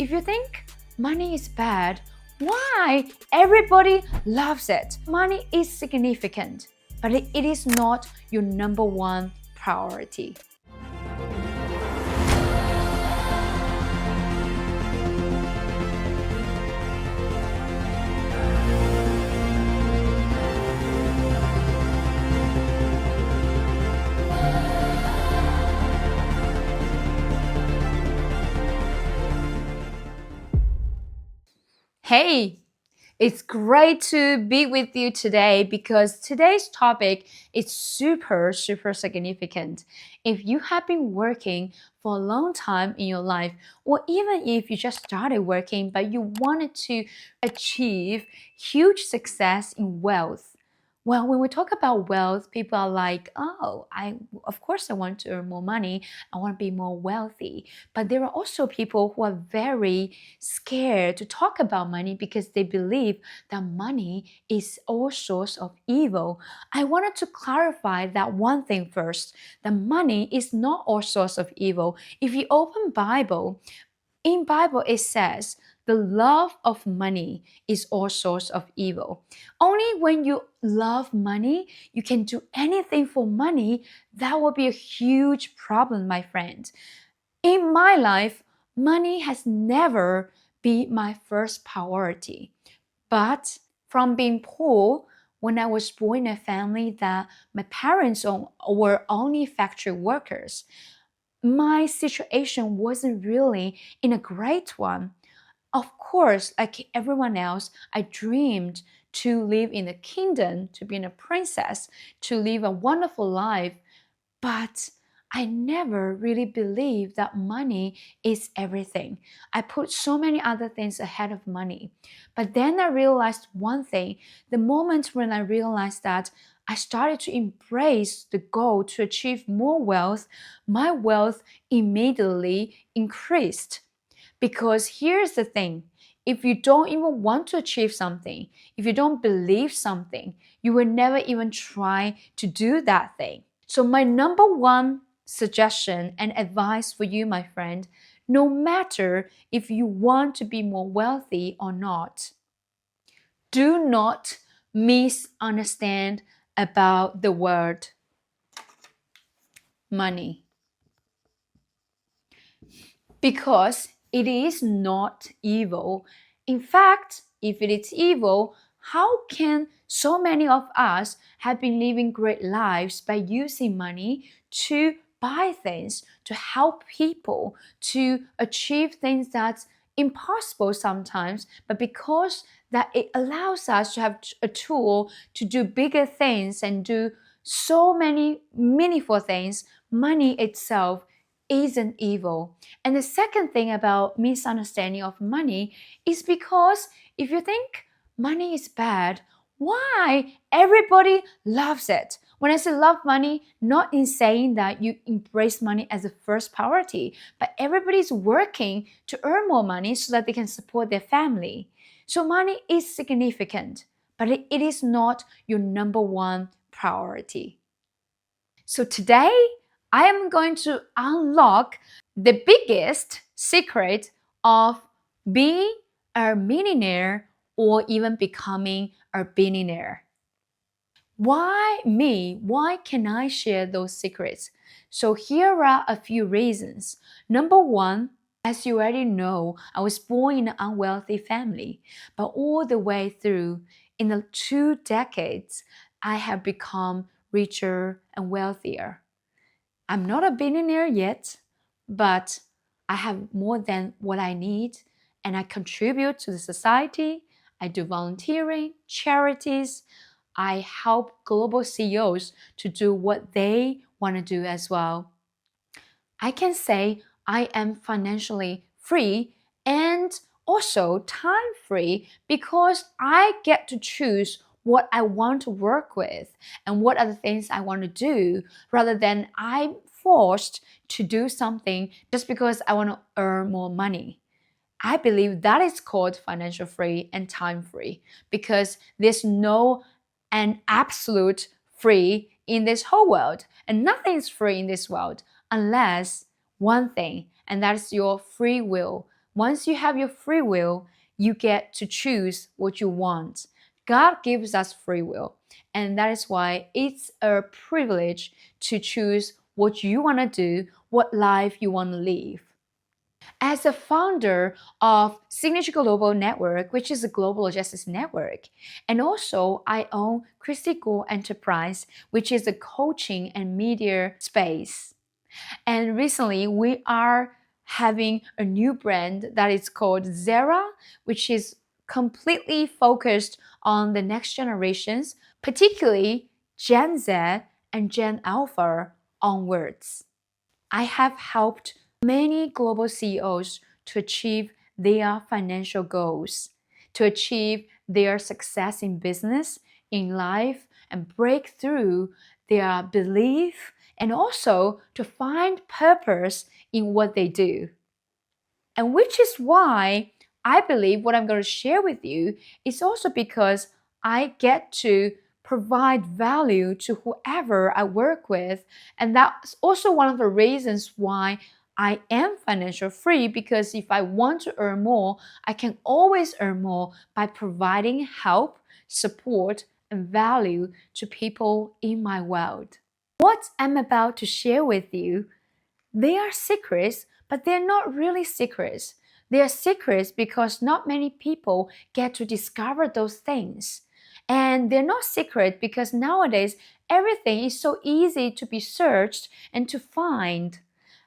If you think money is bad, why everybody loves it? Money is significant, but it is not your number one priority. Hey, it's great to be with you today because today's topic is super significant. If you have been working for a long time in your life, or even if you just started working but you wanted to achieve huge success in wealth, well, when we talk about wealth, people are like, oh, of course I want to earn more money. I want to be more wealthy. But there are also people who are very scared to talk about money because they believe that money is all source of evil. I wanted to clarify that one thing first, that money is not all source of evil. If you open in Bible it says the love of money is all source of evil. Only when you love money, you can do anything for money. That will be a huge problem, my friend. In my life, money has never been my first priority. But from being poor, when I was born in a family that my parents were only factory workers, my situation wasn't really in a great one. Of course, like everyone else, I dreamed to live in a kingdom, to be a princess, to live a wonderful life. But I never really believed that money is everything. I put so many other things ahead of money. But then I realized one thing. The moment when I realized that I started to embrace the goal to achieve more wealth, my wealth immediately increased. Because here's the thing, if you don't even want to achieve something, if you don't believe something, you will never even try to do that thing. So, my number one suggestion and advice for you, my friend, no matter if you want to be more wealthy or not, do not misunderstand about the word money. Because it is not evil. In fact, if it is evil, how can so many of us have been living great lives by using money to buy things, to help people, to achieve things that's impossible sometimes, but because that it allows us to have a tool to do bigger things and do so many meaningful things, money itself isn't evil. And the second thing about misunderstanding of money is because if you think money is bad, why everybody loves it? When I say love money, not in saying that you embrace money as a first priority, but everybody's working to earn more money so that they can support their family. So money is significant, but it is not your number one priority. So today, I am going to unlock the biggest secret of being a millionaire or even becoming a billionaire. Why me? Why can I share those secrets? So here are a few reasons. Number one, as you already know, I was born in an unwealthy family, but all the way through, in the 2 decades, I have become richer and wealthier. I'm not a billionaire yet, but I have more than what I need and I contribute to the society. I do volunteering, charities. I help global CEOs to do what they want to do as well. I can say I am financially free and also time free because I get to choose what I want to work with and what are the things I want to do rather than I'm forced to do something just because I want to earn more money. I believe that is called financial free and time free because there's no an absolute free in this whole world and nothing is free in this world unless one thing, and that's your free will. Once you have your free will, you get to choose what you want. God gives us free will, and that is why it's a privilege to choose what you want to do, what life you want to live. As a founder of Signature Global Network, which is a global justice network, and also I own Kristy Enterprise, which is a coaching and media space. And recently, we are having a new brand that is called Zera, which is completely focused on the next generations, particularly Gen Z and Gen Alpha onwards. I have helped many global CEOs to achieve their financial goals, to achieve their success in business, in life, and break through their belief, and also to find purpose in what they do. And which is why I believe what I'm going to share with you is also because I get to provide value to whoever I work with. And that's also one of the reasons why I am financial free, because if I want to earn more, I can always earn more by providing help, support, and value to people in my world. What I'm about to share with you, they are secrets, but they're not really secrets. They are secrets because not many people get to discover those things. And they're not secret because nowadays everything is so easy to be searched and to find.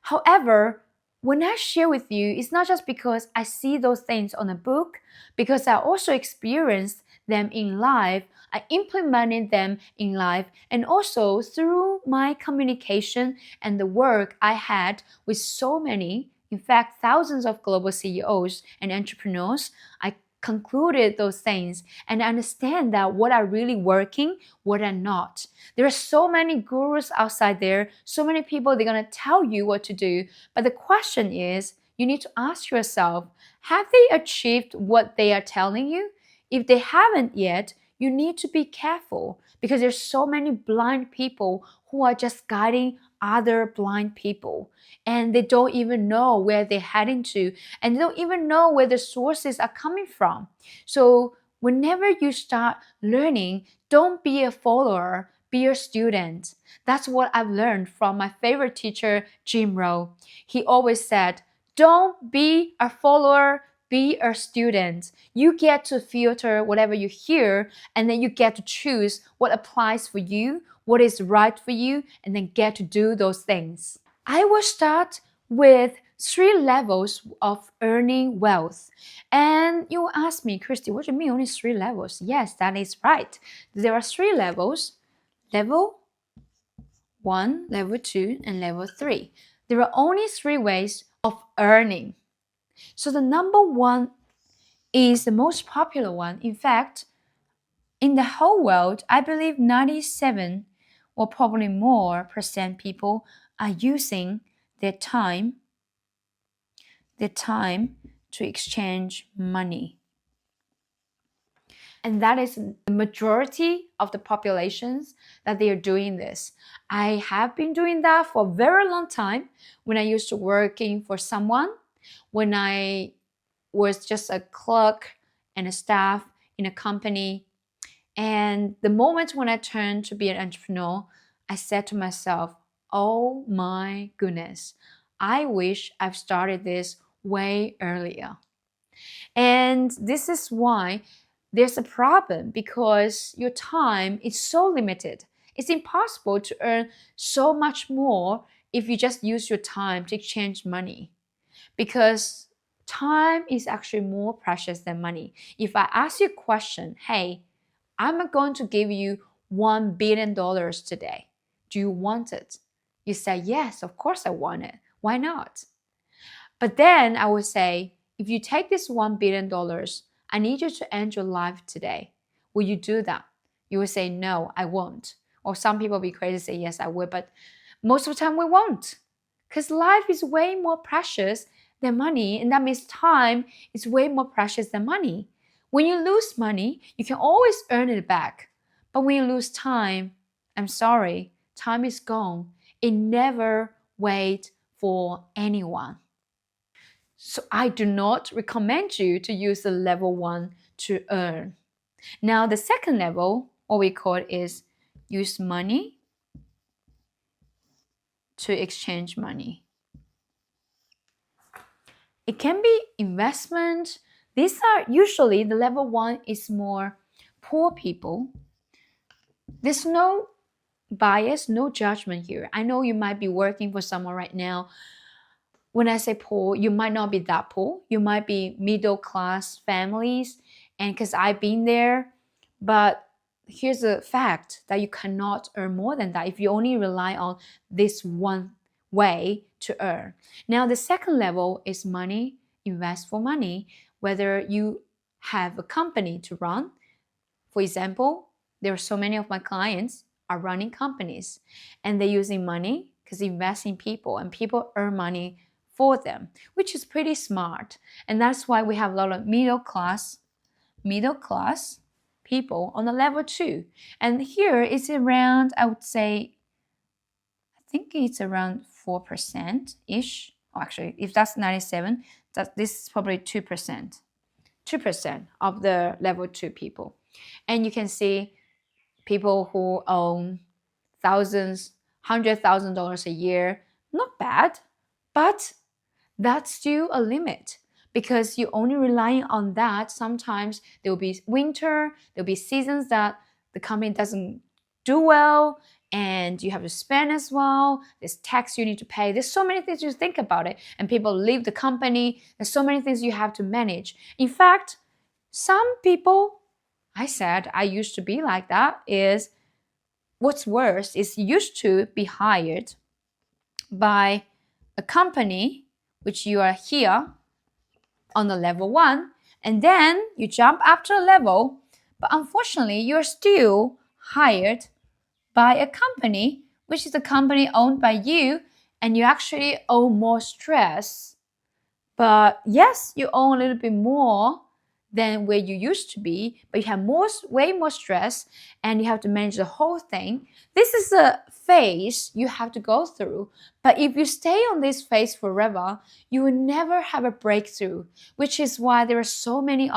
However, when I share with you, it's not just because I see those things on a book, because I also experienced them in life. I implemented them in life, and also through my communication and the work I had with so many, in fact, thousands of global CEOs and entrepreneurs, I concluded those things and understand that what are really working, what are not. There are so many gurus outside there, so many people, they're going to tell you what to do. But the question is, you need to ask yourself, have they achieved what they are telling you? If they haven't yet, you need to be careful because there's so many blind people who are just guiding other blind people, and they don't even know where they're heading to, and they don't even know where the sources are coming from. So whenever you start learning, don't be a follower, be a student. That's what I've learned from my favorite teacher, Jim Rohn. He always said, don't be a follower, be a student. You get to filter whatever you hear, and then you get to choose what applies for you, what is right for you, and then get to do those things. I will start with 3 levels of earning wealth. And you will ask me, Kristy, what do you mean only 3 levels? Yes, that is right. There are 3 levels. Level 1, level 2, and level 3. There are only 3 ways of earning. So the number one is the most popular one. In fact, in the whole world, I believe 97 or probably more percent people are using their time to exchange money. And that is the majority of the populations that they are doing this. I have been doing that for a very long time when I used to working for someone, when I was just a clerk and a staff in a company. And the moment when I turned to be an entrepreneur, I said to myself, oh my goodness, I wish I've started this way earlier. And this is why there's a problem, because your time is so limited. It's impossible to earn so much more if you just use your time to exchange money, because time is actually more precious than money. If I ask you a question, hey, I'm going to give you $1 billion today. Do you want it? You say, yes, of course I want it. Why not? But then I would say, if you take this $1 billion, I need you to end your life today. Will you do that? You will say, no, I won't. Or some people will be crazy and say, yes, I will. But most of the time we won't. Because life is way more precious than money. And that means time is way more precious than money. When you lose money, you can always earn it back. But when you lose time, I'm sorry, time is gone. It never waits for anyone. So I do not recommend you to use the level 1 to earn. Now the second level, what we call it, is use money to exchange money. It can be investment. These are usually, the level 1 is more poor people. There's no bias, no judgment here. I know you might be working for someone right now. When I say poor, you might not be that poor. You might be middle class families, and because I've been there. But here's a fact that you cannot earn more than that if you only rely on this one way to earn. Now the second level is money, invest for money, whether you have a company to run. For example, there are so many of my clients are running companies and they're using money because they invest in people and people earn money for them, which is pretty smart. And that's why we have a lot of middle class people on the level 2. And here it's around, I would say, I think it's around 4%-ish. Oh, actually, if that's 97, this is probably 2%. 2% of the level 2 people. And you can see people who own thousands, $100,000 a year, not bad, but that's still a limit because you only relying on that. Sometimes there will be winter, there'll be seasons that the company doesn't do well and you have to spend as well. There's tax you need to pay. There's so many things you think about it, and people leave the company. There's so many things you have to manage. In fact, some people, I said I used to be like that, is what's worse is you used to be hired by a company which you are here on the level 1, and then you jump up to a level, but unfortunately you're still hired by a company which is a company owned by you, and you actually own more stress. But yes, you own a little bit more than where you used to be, but you have way more stress and you have to manage the whole thing. This is a phase you have to go through. But if you stay on this phase forever, you will never have a breakthrough, which is why there are so many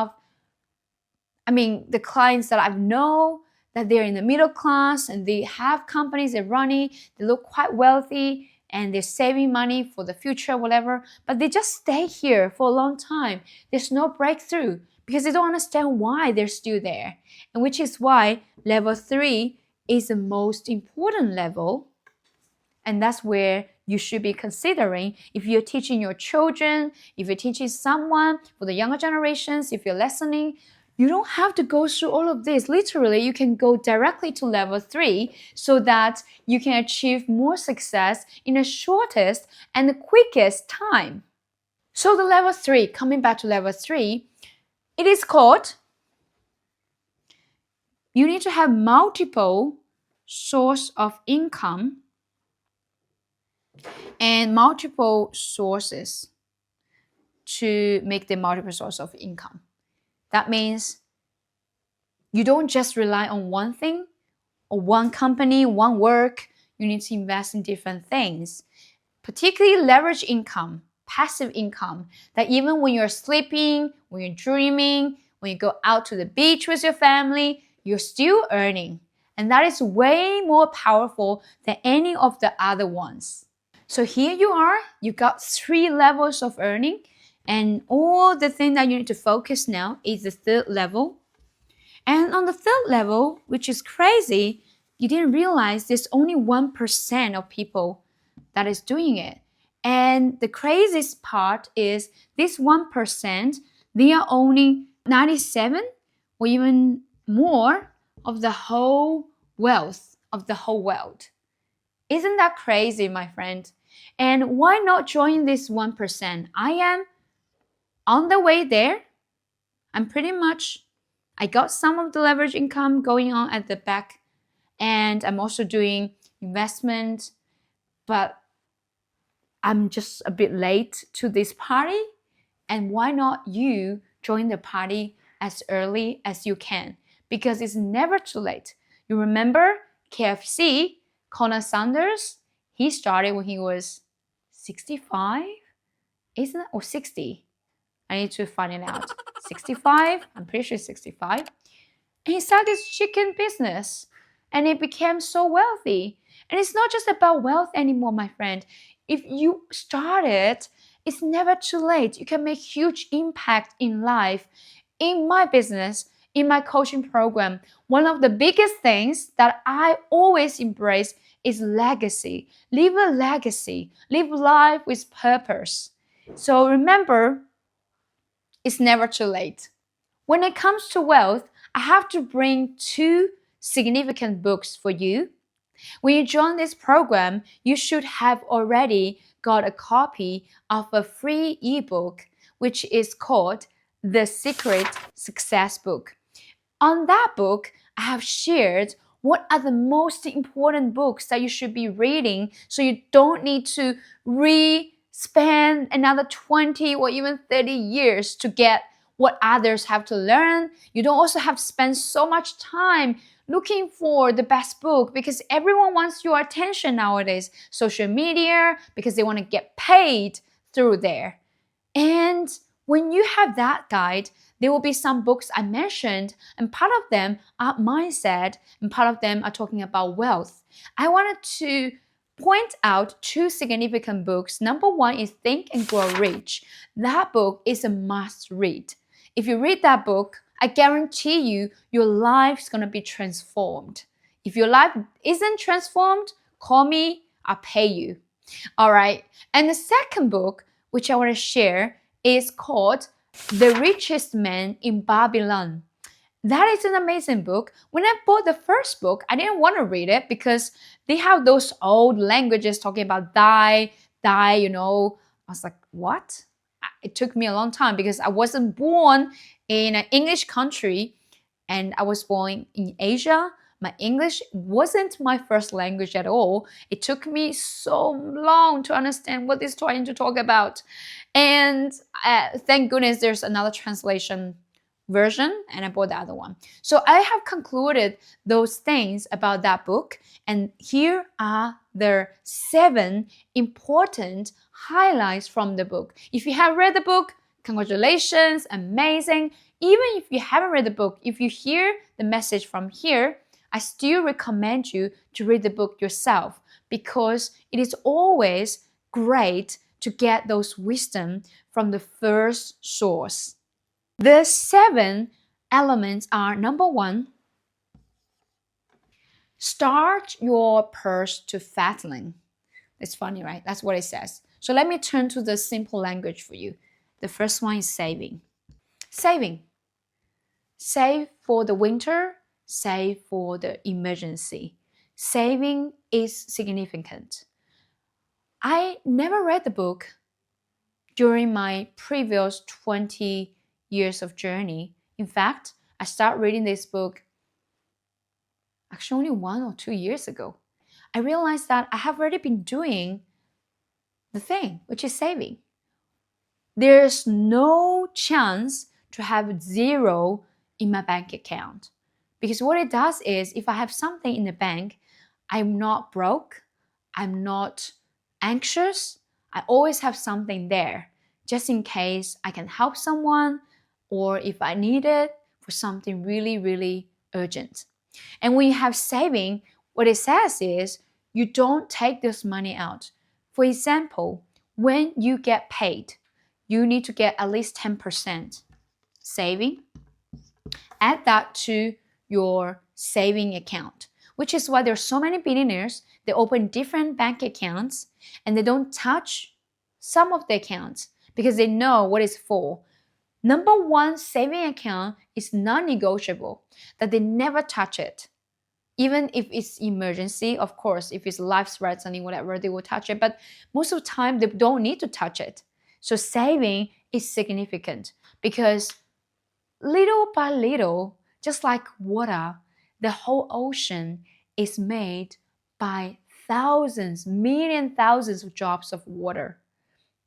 the clients that I know that they're in the middle class and they have companies they're running, they look quite wealthy and they're saving money for the future, whatever, but they just stay here for a long time. There's no breakthrough because they don't understand why they're still there. And which is why level 3 is the most important level. And that's where you should be considering if you're teaching your children, if you're teaching someone for the younger generations, if you're lessoning. You don't have to go through all of this. Literally, you can go directly to level 3 so that you can achieve more success in the shortest and the quickest time. So the level 3, coming back to level 3, it is called, you need to have multiple source of income and multiple sources to make the multiple source of income. That means you don't just rely on one thing or one company, one work. You need to invest in different things, particularly leverage income, passive income, that even when you're sleeping, when you're dreaming, when you go out to the beach with your family, you're still earning. And that is way more powerful than any of the other ones. So here you are, you got 3 levels of earning, and all the thing that you need to focus now is the 3rd level. And on the 3rd level, which is crazy, you didn't realize there's only 1% of people that is doing it. And the craziest part is this 1%, they are owning 97 or even more of the whole wealth of the whole world. Isn't that crazy, my friend? And why not join this 1%? I am on the way there. I got some of the leverage income going on at the back, and I'm also doing investment, but I'm just a bit late to this party. And why not you join the party as early as you can? Because it's never too late. You remember KFC, Colonel Sanders, he started when he was 65 isn't it? Or 60? I need to find it out. 65? I'm pretty sure 65. And he started this chicken business and he became so wealthy. And it's not just about wealth anymore, my friend. If you start it, it's never too late. You can make huge impact in life. In my business, in my coaching program, one of the biggest things that I always embrace is legacy. Leave a legacy. Live life with purpose. So remember, it's never too late. When it comes to wealth, I have to bring two significant books for you. When you join this program, you should have already got a copy of a free ebook, which is called The Secret Success Book. On that book, I have shared what are the most important books that you should be reading so you don't need to spend another 20 or even 30 years to get what others have to learn. You don't also have to spend so much time looking for the best book because everyone wants your attention nowadays. Social media, because they want to get paid through there. And when you have that guide, there will be some books I mentioned, and part of them are mindset, and part of them are talking about wealth. I wanted to point out two significant books. Number one is Think and Grow Rich. That book is a must read. If you read that book, I guarantee you, your life's gonna be transformed. If your life isn't transformed, call me, I'll pay you. All right. And the second book, which I want to share, is called The Richest Man in Babylon. That is an amazing book. When I bought the first book, I didn't want to read it because they have those old languages talking about die, I was like, what? It took me a long time because I wasn't born in an English country and I was born in Asia. My English wasn't my first language at all. It took me so long to understand what it's trying to talk about. And thank goodness there's another translation version and I bought the other one. So I have concluded those things about that book. And here are the 7 important highlights from the book. If you have read the book, congratulations, amazing. Even if you haven't read the book, if you hear the message from here, I still recommend you to read the book yourself because it is always great to get those wisdom from the first source. The 7 elements are: number 1, start your purse to fattening. It's funny, right? That's what it says. So let me turn to the simple language for you. The first one is saving. Saving. Save for the winter, save for the emergency. Saving is significant. I never read the book during my previous 20 years of journey. In fact, I started reading this book actually only 1 or 2 years ago. I realized that I have already been doing the thing, which is saving. There's no chance to have zero in my bank account. Because what it does is, if I have something in the bank, I'm not broke, I'm not anxious, I always have something there, just in case I can help someone or if I need it for something really, really urgent. And when you have saving, what it says is, you don't take this money out. For example, when you get paid, you need to get at least 10% saving. Add that to your saving account, which is why there's so many billionaires. They open different bank accounts and they don't touch some of the accounts because they know what it's for. Number 1 saving account is non-negotiable, that they never touch it. Even if it's emergency, of course, if it's life-threatening, whatever, they will touch it. But most of the time, they don't need to touch it. So saving is significant because little by little, just like water, the whole ocean is made by thousands, thousands of drops of water.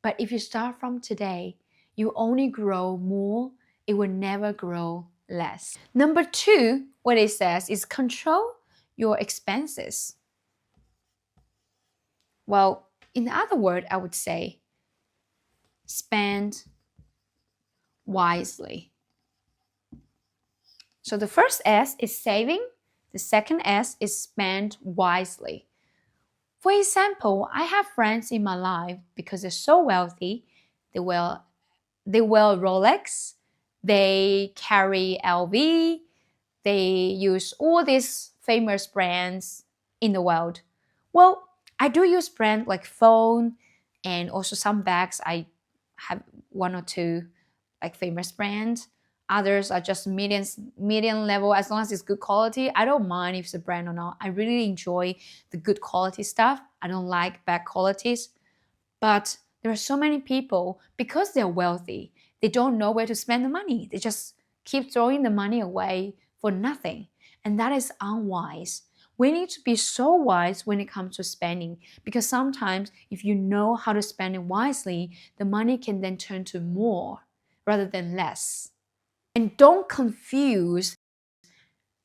But if you start from today, you only grow more, it will never grow less. Number 2, what it says is control your expenses. Well, in other words, I would say, spend wisely. So the first S is saving. The second S is spend wisely. For example, I have friends in my life because they're so wealthy. They wear Rolex, they carry LV, they use all these famous brands in the world. Well, I do use brands like phone and also some bags. I have one or two like famous brands. Others are just medium level. As long as it's good quality, I don't mind if it's a brand or not. I really enjoy the good quality stuff. I don't like bad qualities. But there are so many people, because they're wealthy, they don't know where to spend the money. They just keep throwing the money away for nothing. And that is unwise. We need to be so wise when it comes to spending, because sometimes if you know how to spend it wisely, the money can then turn to more rather than less. And don't confuse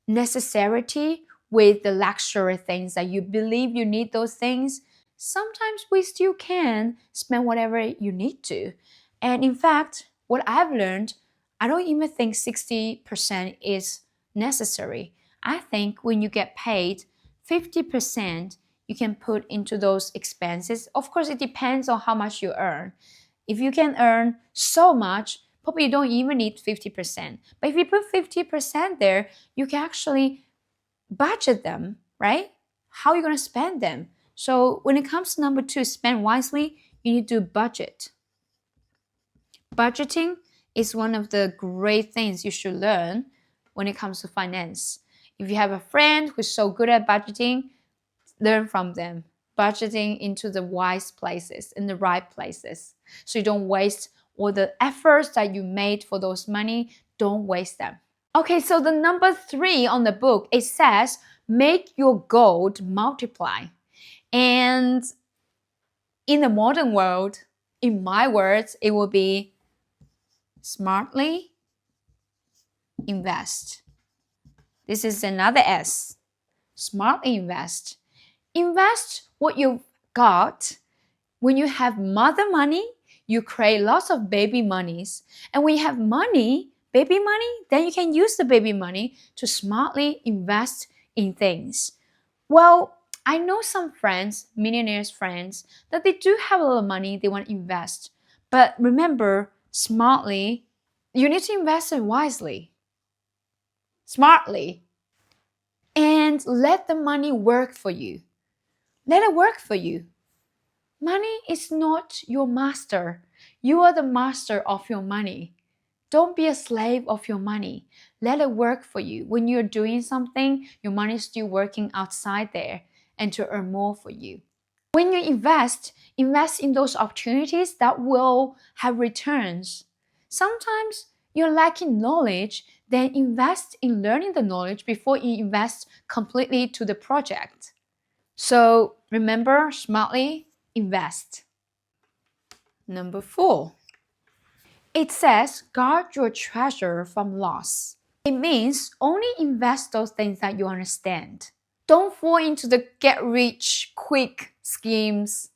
necessity with the luxury things that you believe you need those things. Sometimes we still can spend whatever you need to. And in fact, what I've learned, I don't even think 60% is necessary. I think when you get paid, 50% you can put into those expenses. Of course, it depends on how much you earn. If you can earn so much, probably you don't even need 50%. But if you put 50% there, you can actually budget them, right? How are you going to spend them? So when it comes to number two, spend wisely, you need to budget. Budgeting is one of the great things you should learn when it comes to finance. If you have a friend who's so good at budgeting, learn from them. Budgeting into the wise places, in the right places. So you don't waste all the efforts that you made for those money. Don't waste them. Okay, so the number 3 on the book, it says, make your gold multiply. And in the modern world, in my words, it will be smartly invest. This is another S. Smartly invest. Invest what you've got. When you have mother money, you create lots of baby monies. And when you have money, baby money, then you can use the baby money to smartly invest in things. Well, I know some friends, millionaires friends, that they do have a lot of money they want to invest. But remember, smartly, you need to invest it wisely. Smartly. And let the money work for you. Let it work for you. Money is not your master. You are the master of your money. Don't be a slave of your money. Let it work for you. When you're doing something, your money is still working outside there and to earn more for you. When you invest in those opportunities that will have returns. Sometimes you're lacking knowledge, then invest in learning the knowledge before you invest completely to the project. So remember, smartly invest. Number 4. It says, guard your treasure from loss. It means only invest those things that you understand. Don't fall into the get rich quick schemes.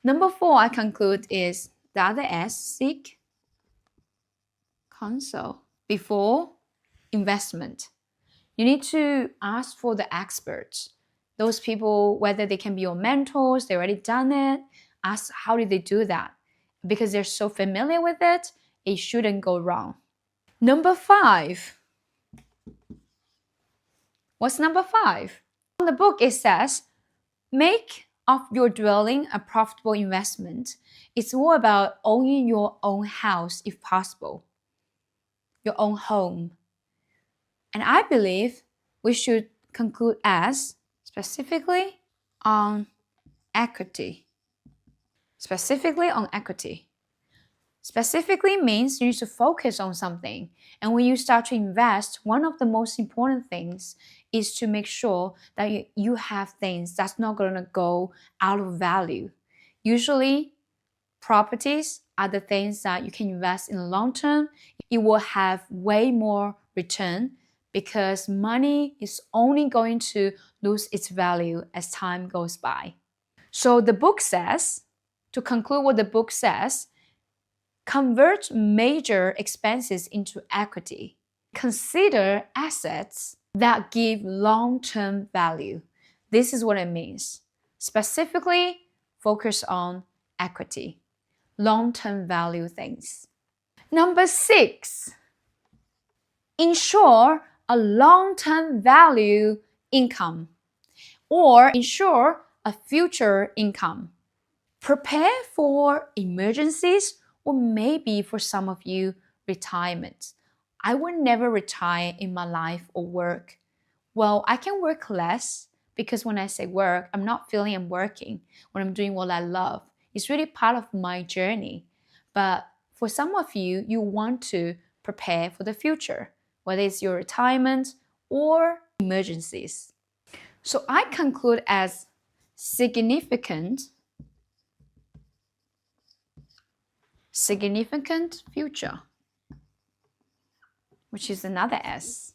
Number 4, I conclude, is the other S, seek counsel before investment. You need to ask for the experts. Those people, whether they can be your mentors, they already done it. Ask how did they do that? Because they're so familiar with it, it shouldn't go wrong. Number 5. What's number 5? On the book, it says, make of your dwelling a profitable investment. It's all about owning your own house if possible, your own home. And I believe we should conclude as specifically on equity. Specifically on equity. Specifically means you need to focus on something. And when you start to invest, one of the most important things is to make sure that you have things that's not going to go out of value. Usually, properties are the things that you can invest in the long term. It will have way more return because money is only going to lose its value as time goes by. So the book says, to conclude what the book says, Convert major expenses into equity. Consider assets that give long-term value. This is what it means. Specifically, focus on equity, long-term value things. Number 6, ensure a long-term value income or ensure a future income. Prepare for emergencies or maybe for some of you, retirement. I would never retire in my life or work. Well, I can work less because when I say work, I'm not feeling I'm working when I'm doing what I love. It's really part of my journey. But for some of you, you want to prepare for the future, whether it's your retirement or emergencies. So I conclude as significant future, which is another S.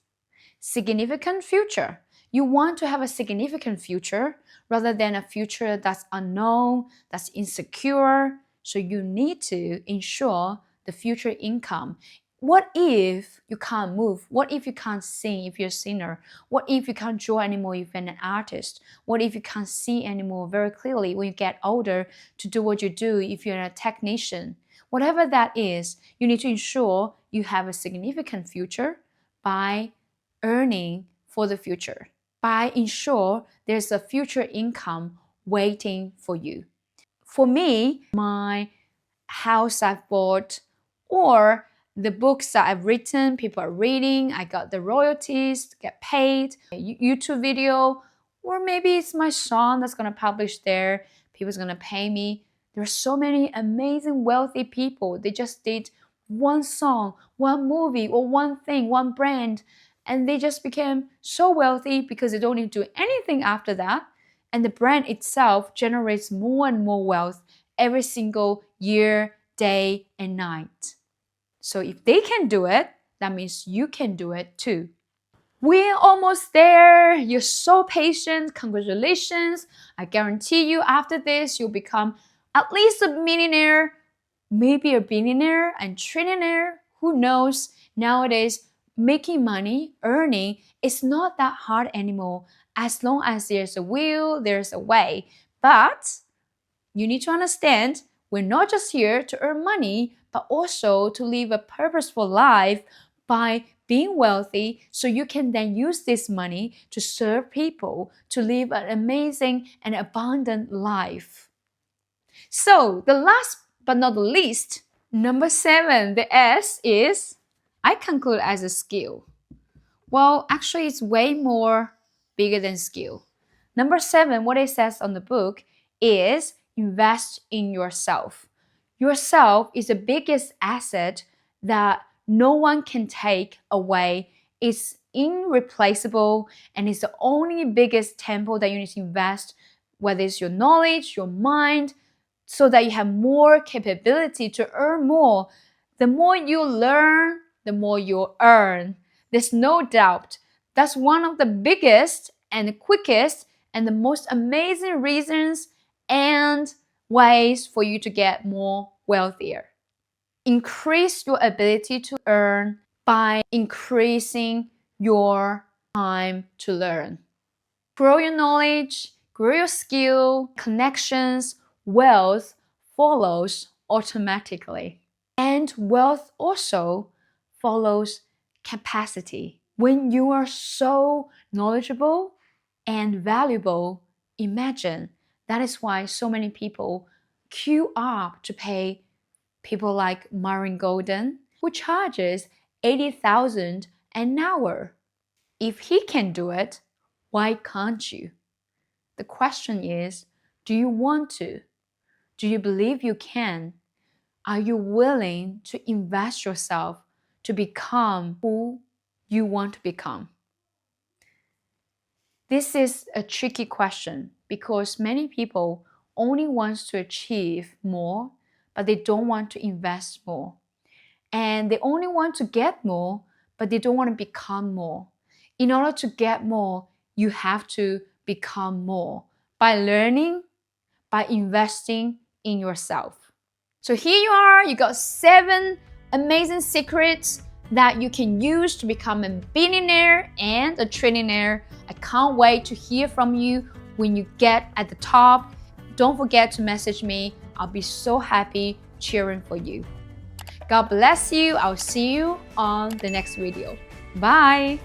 Significant future. You want to have a significant future rather than a future that's unknown, that's insecure. So you need to ensure the future income. What if you can't move? What if you can't sing if you're a singer? What if you can't draw anymore if you're an artist? What if you can't see anymore very clearly when you get older to do what you do if you're a technician? Whatever that is, you need to ensure you have a significant future by earning for the future, by ensure there's a future income waiting for you. For me, my house I've bought or the books that I've written, people are reading, I got the royalties, get paid, a YouTube video, or maybe it's my song that's gonna publish there, people's gonna pay me. There are so many amazing wealthy people. They just did one song, one movie, or one thing, one brand, and they just became so wealthy because they don't need to do anything after that. And the brand itself generates more and more wealth every single year, day, and night. So if they can do it, that means you can do it too. We're almost there. You're so patient. Congratulations. I guarantee you after this, you'll become at least a millionaire, maybe a billionaire and trillionaire. Who knows? Nowadays, making money, earning, is not that hard anymore. As long as there's a will, there's a way. But you need to understand, we're not just here to earn money, but also to live a purposeful life by being wealthy so you can then use this money to serve people, to live an amazing and abundant life. So the last but not the least, number 7, the S is, I conclude as a skill. Well, actually it's way more bigger than skill. Number 7, what it says on the book is invest in yourself. Yourself is the biggest asset that no one can take away. It's irreplaceable and it's the only biggest temple that you need to invest, whether it's your knowledge, your mind, so that you have more capability to earn more. The more you learn, the more you earn. There's no doubt. That's one of the biggest and the quickest and the most amazing reasons and ways for you to get more wealthier. Increase your ability to earn by increasing your time to learn. Grow your knowledge, grow your skill, connections, wealth follows automatically. And wealth also follows capacity. When you are so knowledgeable and valuable, imagine that is why so many people queue up to pay people like Myron Golden, who charges $80,000 an hour. If he can do it, why can't you? The question is, do you want to? Do you believe you can? Are you willing to invest yourself to become who you want to become? This is a tricky question because many people only want to achieve more, but they don't want to invest more. And they only want to get more, but they don't want to become more. In order to get more, you have to become more by learning, by investing in yourself. So here you are, you got 7 amazing secrets that you can use to become a billionaire and a trillionaire. I can't wait to hear from you when you get at the top. Don't forget to message me. I'll be so happy cheering for you. God bless you. I'll see you on the next video. Bye.